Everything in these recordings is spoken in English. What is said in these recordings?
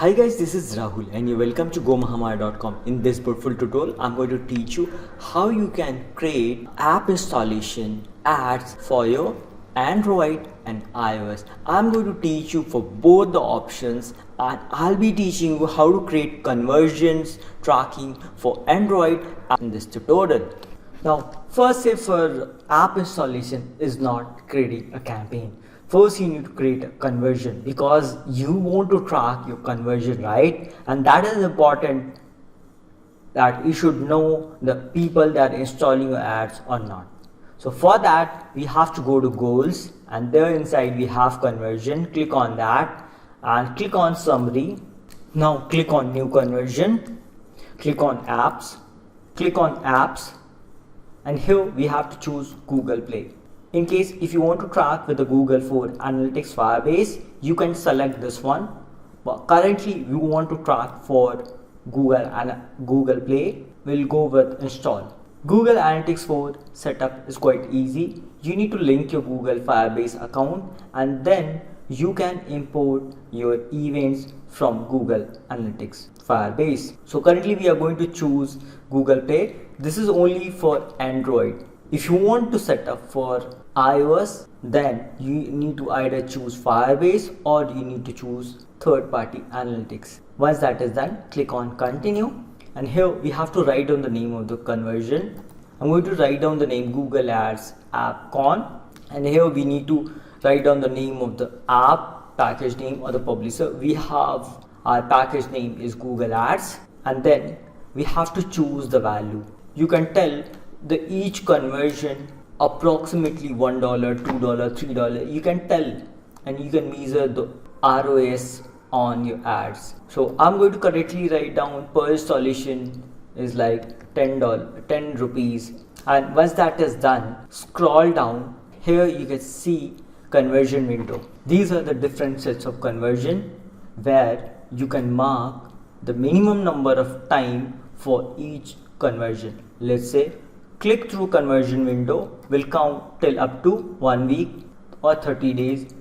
Hi guys, this is Rahul and you're welcome to gomahamaya.com. In this beautiful tutorial, I'm going to teach you how you can create app installation ads for your Android and iOS. I'm going to teach you for both the options and I'll be teaching you how to create conversions tracking for Android in this tutorial. Now, first step for app installation is not creating a campaign. First, you need to create a conversion because you want to track your conversion, right? And that is important that you should know the people that are installing your ads or not. So for that, we have to go to goals and there inside we have conversion. Click on that and click on summary. Now click on new conversion, click on apps, and here we have to choose Google Play. In case if you want to track with the Google for Analytics Firebase, you can select this one. But currently we want to track for Google and Google Play. We'll go with install. Google Analytics 4 setup is quite easy. You need to link your Google Firebase account and then you can import your events from Google Analytics Firebase. So currently we are going to choose Google Play. This is only for Android. If you want to set up for iOS, then you need to either choose Firebase or you need to choose third-party analytics. Once that is done, click on continue and here we have to write down the name of the conversion. I'm going to write down the name Google Ads AppCon and here we need to write down the name of the app, package name or the publisher. We have our package name is Google Ads and then we have to choose the value. You can tell the each conversion approximately $1, $2, $3. You can tell and you can measure the ROS on your ads. So I'm going to correctly write down per installation is like $10 rupees. And once that is done, scroll down. Here you can see conversion window. These are the different sets of conversion where you can mark the minimum number of time for each conversion. Let's say click through conversion window will count till up to 1 week or 30 days.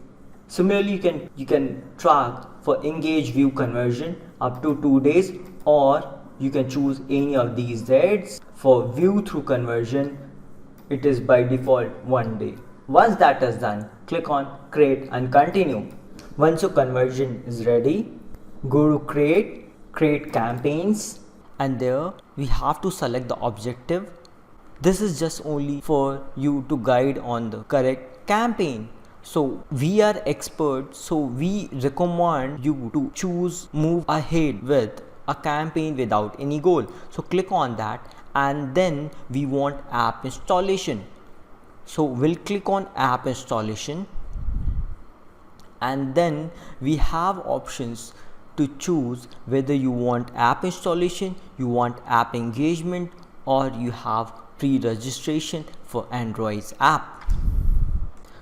Similarly, you can track for engage view conversion up to 2 days or you can choose any of these dates. For view through conversion, it is by default 1 day. Once that is done, click on create and continue. Once your conversion is ready, go to create campaigns and there we have to select the objective. This is just only for you to guide on the correct campaign. So we are experts, so we recommend you to choose move ahead with a campaign without any goal. So click on that and then we want app installation. So we'll click on app installation and then we have options to choose whether you want app installation, you want app engagement or you have pre-registration for Android's app.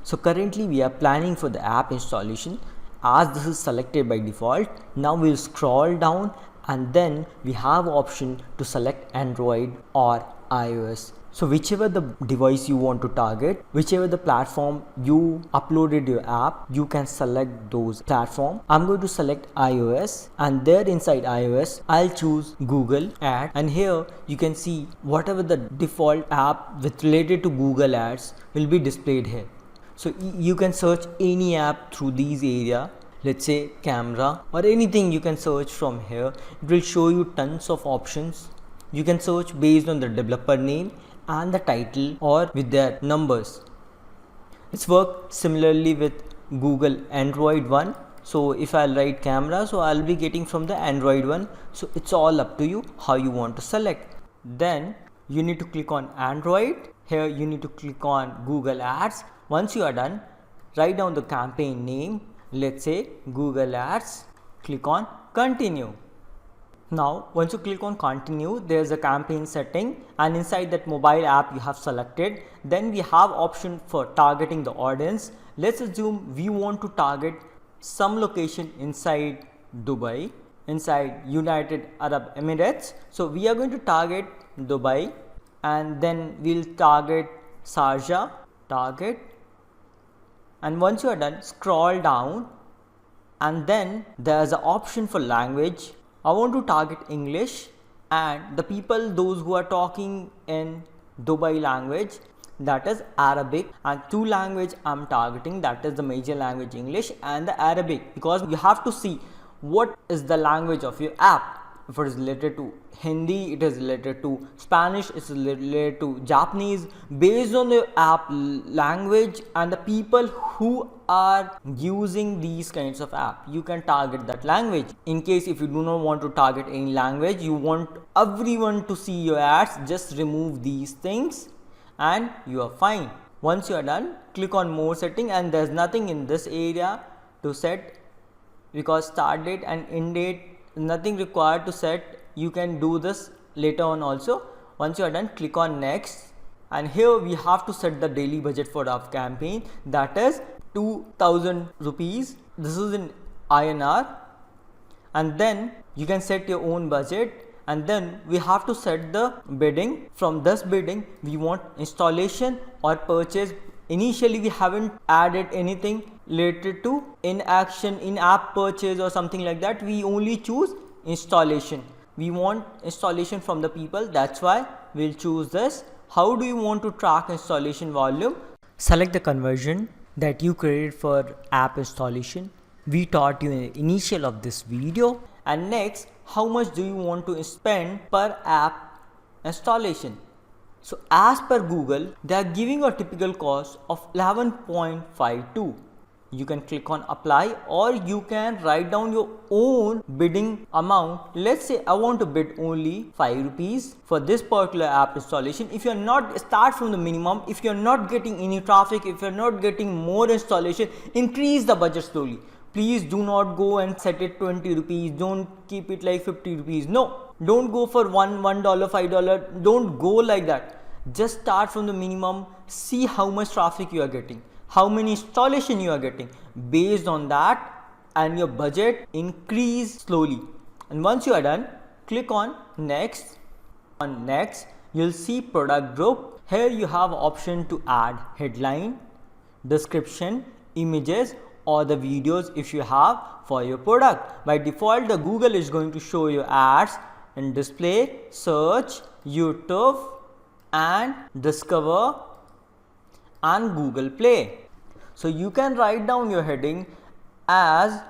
So currently we are planning for the app installation as this is selected by default. Now we'll scroll down and then we have option to select Android or iOS. So whichever the device you want to target, whichever the platform you uploaded your app, you can select those platform. I'm going to select iOS and there inside iOS, I'll choose Google Ads and here you can see whatever the default app with related to Google Ads will be displayed here. So you can search any app through these area. Let's say camera or anything you can search from here. It will show you tons of options. You can search based on the developer name and the title or with their numbers. It's work similarly with Google Android one. So if I'll write camera, so I'll be getting from the Android one. So it's all up to you how you want to select. Then you need to click on Android. Here you need to click on Google Ads. Once you are done, write down the campaign name. Let's say Google Ads. Click on continue. Now once you click on continue, there's a campaign setting and inside that mobile app you have selected. Then we have option for targeting the audience. Let's assume we want to target some location inside Dubai, inside United Arab Emirates. So we are going to target Dubai and then we'll target Sharjah, target, and once you are done, scroll down and then there's an option for language. I want to target English and the people those who are talking in Dubai language, that is Arabic, and two language I'm targeting, that is the major language English and the Arabic, because you have to see what is the language of your app. If it is related to Hindi, it is related to Spanish, it is related to Japanese. Based on the app language and the people who are using these kinds of app, you can target that language. In case if you do not want to target any language, you want everyone to see your ads, just remove these things and you are fine. Once you are done, click on more setting, and there's nothing in this area to set because start date and end date, nothing required to set. You can do this later on also. Once you are done, click on next, and here we have to set the daily budget for our campaign, that is 2000 rupees. This is in INR, and then you can set your own budget, and then we have to set the bidding. From this bidding we want installation or purchase. Initially we haven't added anything related to in-app purchase or something like that. We only choose installation. We want installation from the people, that's why we'll choose this. How do you want to track installation volume? Select the conversion that you created for app installation. We taught you in the initial of this video. And next, how much do you want to spend per app installation? So as per Google, they are giving a typical cost of 11.52. You can click on apply, or you can write down your own bidding amount. Let's say I want to bid only 5 rupees for this particular app installation. If you are not, start from the minimum. If you are not getting any traffic, if you are not getting more installation, increase the budget slowly. Please do not go and set it 20 rupees. Don't keep it like 50 rupees. No, don't go for $1, $5. Don't go like that. Just start from the minimum. See how much traffic you are getting, how many installation you are getting. Based on that, and your budget increase slowly. And once you are done, click on next. On next, you'll see product group. Here you have option to add headline, description, images, or the videos if you have for your product. By default, the Google is going to show you ads in display, search, YouTube, and discover, and Google Play. So you can write down your heading as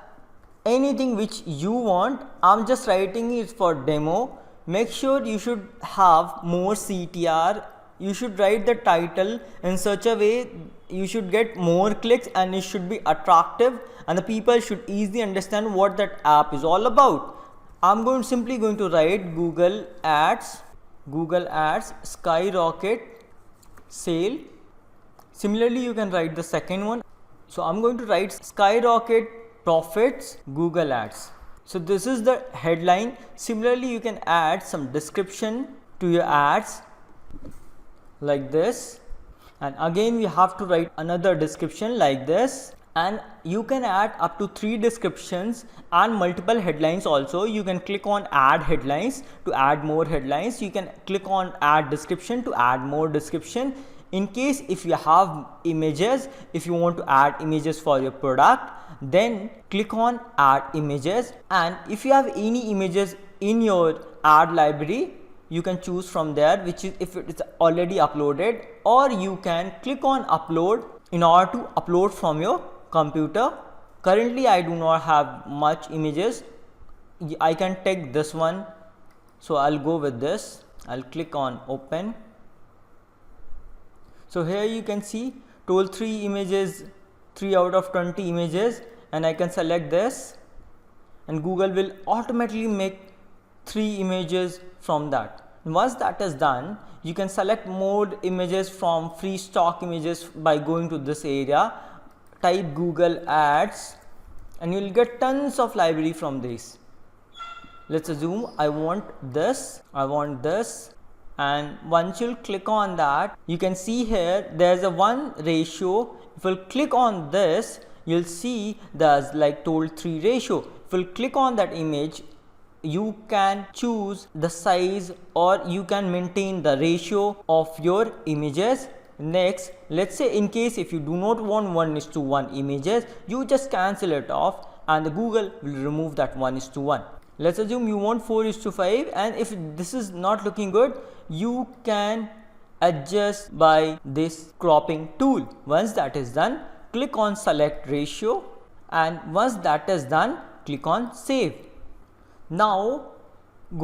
anything which you want. I'm just writing it for demo. Make sure you should have more CTR. You should write the title in such a way you should get more clicks, and it should be attractive, and the people should easily understand what that app is all about. I'm simply going to write Google Ads skyrocket sale. Similarly, you can write the second one. So I'm going to write skyrocket profits Google Ads. So this is the headline. Similarly, you can add some description to your ads like this, and again we have to write another description like this, and you can add up to 3 descriptions and multiple headlines also. You can click on add headlines to add more headlines. You can click on add description to add more description. In case if you have images, if you want to add images for your product, then click on add images, and if you have any images in your ad library, you can choose from there, which is if it is already uploaded, or you can click on upload in order to upload from your computer. Currently I do not have much images. I can take this one, so I'll go with this. I'll click on open. So here you can see total 3 images, 3 out of 20 images, and I can select this, and Google will automatically make 3 images from that. Once that is done, you can select more images from free stock images by going to this area, type Google Ads, and you will get tons of library from this. Let's assume I want this, and once you'll click on that, you can see here there's a 1 ratio. If you'll click on this, you'll see there's like total 3 ratio. If you'll click on that image, you can choose the size, or you can maintain the ratio of your images. Next, let's say in case if you do not want 1:1 images, you just cancel it off and the Google will remove that 1:1. Let's assume you want 4:5, and if this is not looking good, you can adjust by this cropping tool. Once that is done, click on select ratio, and once that is done, click on save. Now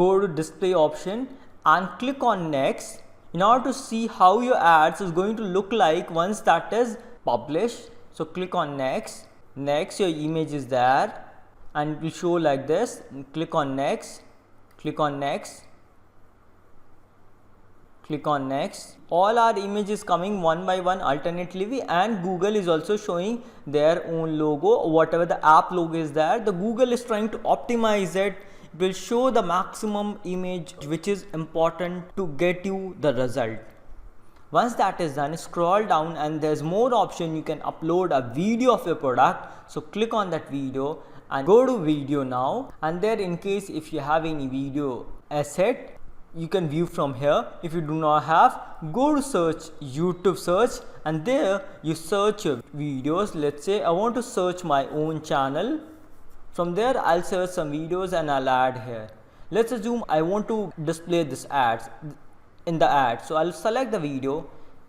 go to display option and click on next in order to see how your ads is going to look like once that is published. So click on next. Next, your image is there and it will show like this. Click on next, click on next, click on next. All our images coming one by one alternately, and Google is also showing their own logo. Whatever the app logo is there, the Google is trying to optimize it. It will show the maximum image which is important to get you the result. Once that is done, scroll down and there's more option. You can upload a video of your product. So click on that video and go to video now, and there, in case if you have any video asset, you can view from here. If you do not have, go to search, YouTube search, and there you search your videos. Let's say I want to search my own channel. From there I'll search some videos and I'll add here. Let's assume I want to display this ads in the ad. So I'll select the video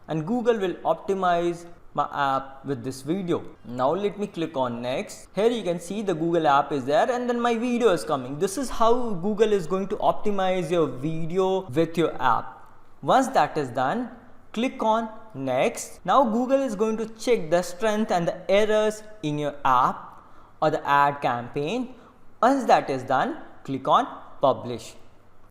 and Google will optimize my app with this video. Now let me click on next. Here you can see the Google app is there and then my video is coming. This is how Google is going to optimize your video with your app. Once that is done, click on next. Now Google is going to check the strength and the errors in your app or the ad campaign. Once that is done, click on publish.